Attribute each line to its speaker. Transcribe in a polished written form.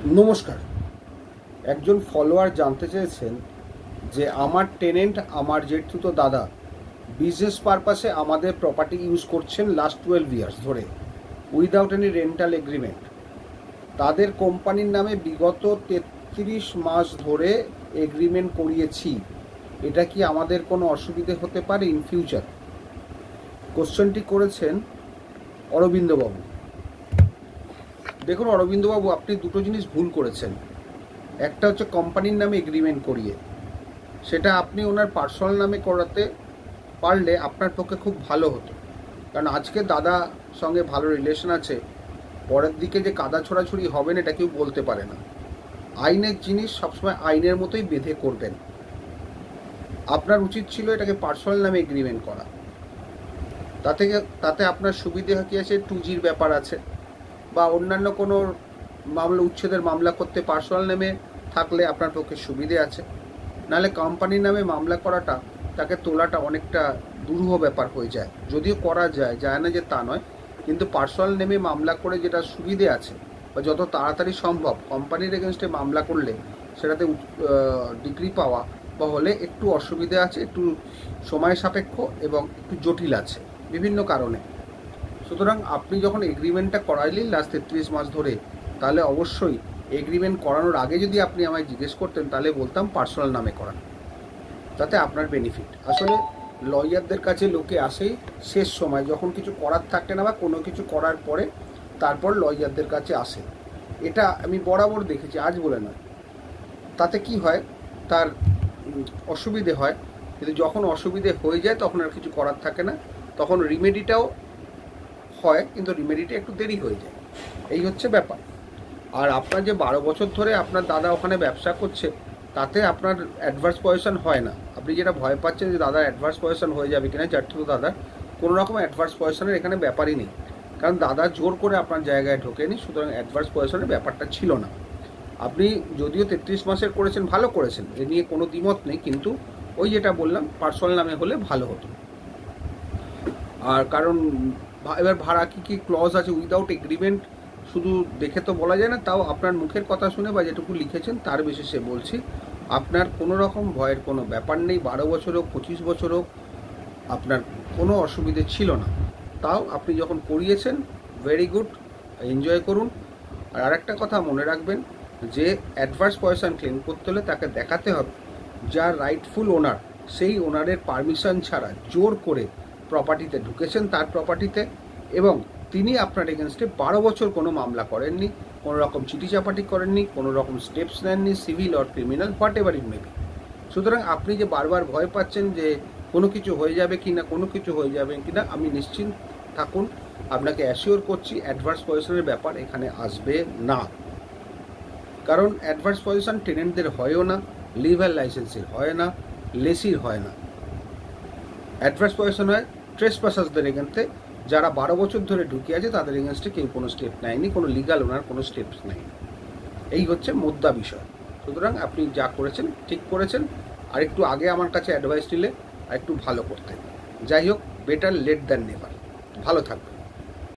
Speaker 1: নমস্কার। একজন ফলোয়ার জানতে চেয়েছেন যে আমার টেনেন্ট আমার জেঠতুতো দাদা বিজনেস পারপাসে আমাদের প্রপার্টি ইউজ করছেন লাস্ট 12 ইয়ার্স ধরে উইদাউট এনি রেন্টাল এগ্রিমেন্ট। তাদের কোম্পানির নামে বিগত 33 মাস ধরে এগ্রিমেন্ট করিয়েছি। এটা কি আমাদের কোনো অসুবিধে হতে পারে ইন ফিউচার? কোশ্চেনটি করেছেন অরবিন্দবাবু। দেখুন অরবিন্দবাবু, আপনি দুটো জিনিস ভুল করেছেন। একটা হচ্ছে কোম্পানির নামে এগ্রিমেন্ট করিয়ে, সেটা আপনি ওনার পার্সোনাল নামে করাতে পারলে আপনার পক্ষে খুব ভালো হতো, কারণ আজকে দাদা সঙ্গে ভালো রিলেশন আছে, পরের দিকে যে কাদা ছোড়াছুড়ি হবে না এটা কেউ বলতে পারে না। আইনের জিনিস সবসময় আইনের মতোই বেঁধে করবেন। আপনার উচিত ছিল এটাকে পার্সোনাল নামে এগ্রিমেন্ট করা। তাতে আপনার সুবিধে কি আছে, 2Gর ব্যাপার আছে বা অন্যান্য কোনো মামলা, উচ্ছেদের মামলা করতে পার্সোনাল নামে থাকলে আপনার পক্ষে সুবিধে আছে। নাহলে কোম্পানির নামে মামলা করাটা, তাকে তোলাটা অনেকটা দুরূহ ব্যাপার হয়ে যায়। যদিও করা যায় না যে তা নয়, কিন্তু পার্সোনাল নেমে মামলা করে যেটা সুবিধে আছে বা যত তাড়াতাড়ি সম্ভব কোম্পানির এগেনস্টে মামলা করলে সেটাতে ডিগ্রি পাওয়া বা হলে একটু অসুবিধে আছে, একটু সময় সাপেক্ষ এবং একটু জটিল আছে বিভিন্ন কারণে। সুতরাং আপনি যখন এগ্রিমেন্টটা করাইলেন লাস্ট 33 মাস ধরে, তাহলে অবশ্যই এগ্রিমেন্ট করানোর আগে যদি আপনি আমায় জিজ্ঞেস করতেন তাহলে বলতাম পার্সোনাল নামে করান, তাতে আপনার বেনিফিট। আসলে লয়ারদের কাছে লোকে আসেই শেষ সময়, যখন কিছু করার থাকে না বা কোনো কিছু করার পরে তারপর লয়ারদের কাছে আসে। এটা আমি বরাবর দেখেছি, আজ বলে নয়। তাতে কি হয়, তার অসুবিধে হয়, কিন্তু যখন অসুবিধে হয়ে যায় তখন আর কিছু করার থাকে না, তখন রিমেডিটাও হয়, কিন্তু রিমেডিটা একটু দেরি হয়ে যায়। এই হচ্ছে ব্যাপার। আর আপনার যে 12 বছর ধরে আপনার দাদা ওখানে ব্যবসা করছে, তাতে আপনার অ্যাডভার্স পজিশন হয় না। আপনি যেটা ভয় পাচ্ছেন যে দাদার অ্যাডভার্স পজিশন হয়ে যাবে কিনা, জ্যাঠতুতো দাদার কোনো রকম অ্যাডভার্স পজিশনের এখানে ব্যাপারই নেই, কারণ দাদা জোর করে আপনার জায়গায় ঢোকেনি, সুতরাং অ্যাডভার্স পজিশনের ব্যাপারটা ছিল না। আপনি যদিও 33 মাসের করেছেন, ভালো করেছেন, এ নিয়ে কোনো দ্বিমত নেই, কিন্তু ওই যেটা বললাম পার্সোনাল নামে হলে ভালো হতো। আর কারণ এবার ভাড়া কী ক্লজ আছে উইদাউট এগ্রিমেন্ট শুধু দেখে তো বলা যায় না, তাও আপনার মুখের কথা শুনে বা যেটুকু লিখেছেন তার বেসিসে বলছি, আপনার কোনো রকম ভয়ের কোনো ব্যাপার নেই। 12 বছর হোক 25 বছর হোক আপনার কোনো অসুবিধে ছিল না। তাও আপনি যখন করিয়েছেন, ভেরি গুড, এনজয় করুন। আর আরেকটা কথা মনে রাখবেন যে অ্যাডভার্স পজিশন ক্লেম করতে হলে তাকে দেখাতে হবে যার রাইটফুল ওনার, সেই ওনারের পারমিশন ছাড়া জোর করে প্রপার্টিতে ঢুকেছেন তার প্রপার্টিতে, এবং তিনি আপনার এগেনস্টে 12 বছর কোনো মামলা করেননি, কোনো রকম চিঠিচাপাটি করেননি, কোনো রকম স্টেপস নেননি, civil or criminal, what ever it may be. সুতরাং আপনি যে বারবার ভয় পাচ্ছেন যে কোনো কিছু হয়ে যাবে কি না, কোনো কিছু হয়ে যাবে কি না, আমি নিশ্চিন্ত থাকুন, আপনাকে অ্যাসিওর করছি অ্যাডভার্স পজিশনের ব্যাপার এখানে আসবে না। কারণ অ্যাডভার্স পজিশন টেনেন্টদের হয়ও না, লিভার লাইসেন্সের হয় না, লেসির হয় না। অ্যাডভার্স পজিশন হয় ট্রেসপাসার্সদের এগেনস্টে, যারা 12 বছর ধরে ঢুকে আছে তাদের এগেনস্টে কেউ কোনো স্টেপ নেয়নি, কোনো লিগাল ওনার কোনো স্টেপস নেয়নি। এই হচ্ছে মুদ্রা বিষয়। সুতরাং আপনি যা করেছেন ঠিক করেছেন, আর একটু আগে আমার কাছে অ্যাডভাইস নিলে আর একটু ভালো করতেন। যাই হোক, বেটার লেট দ্যান নেভার। ভালো থাকবেন।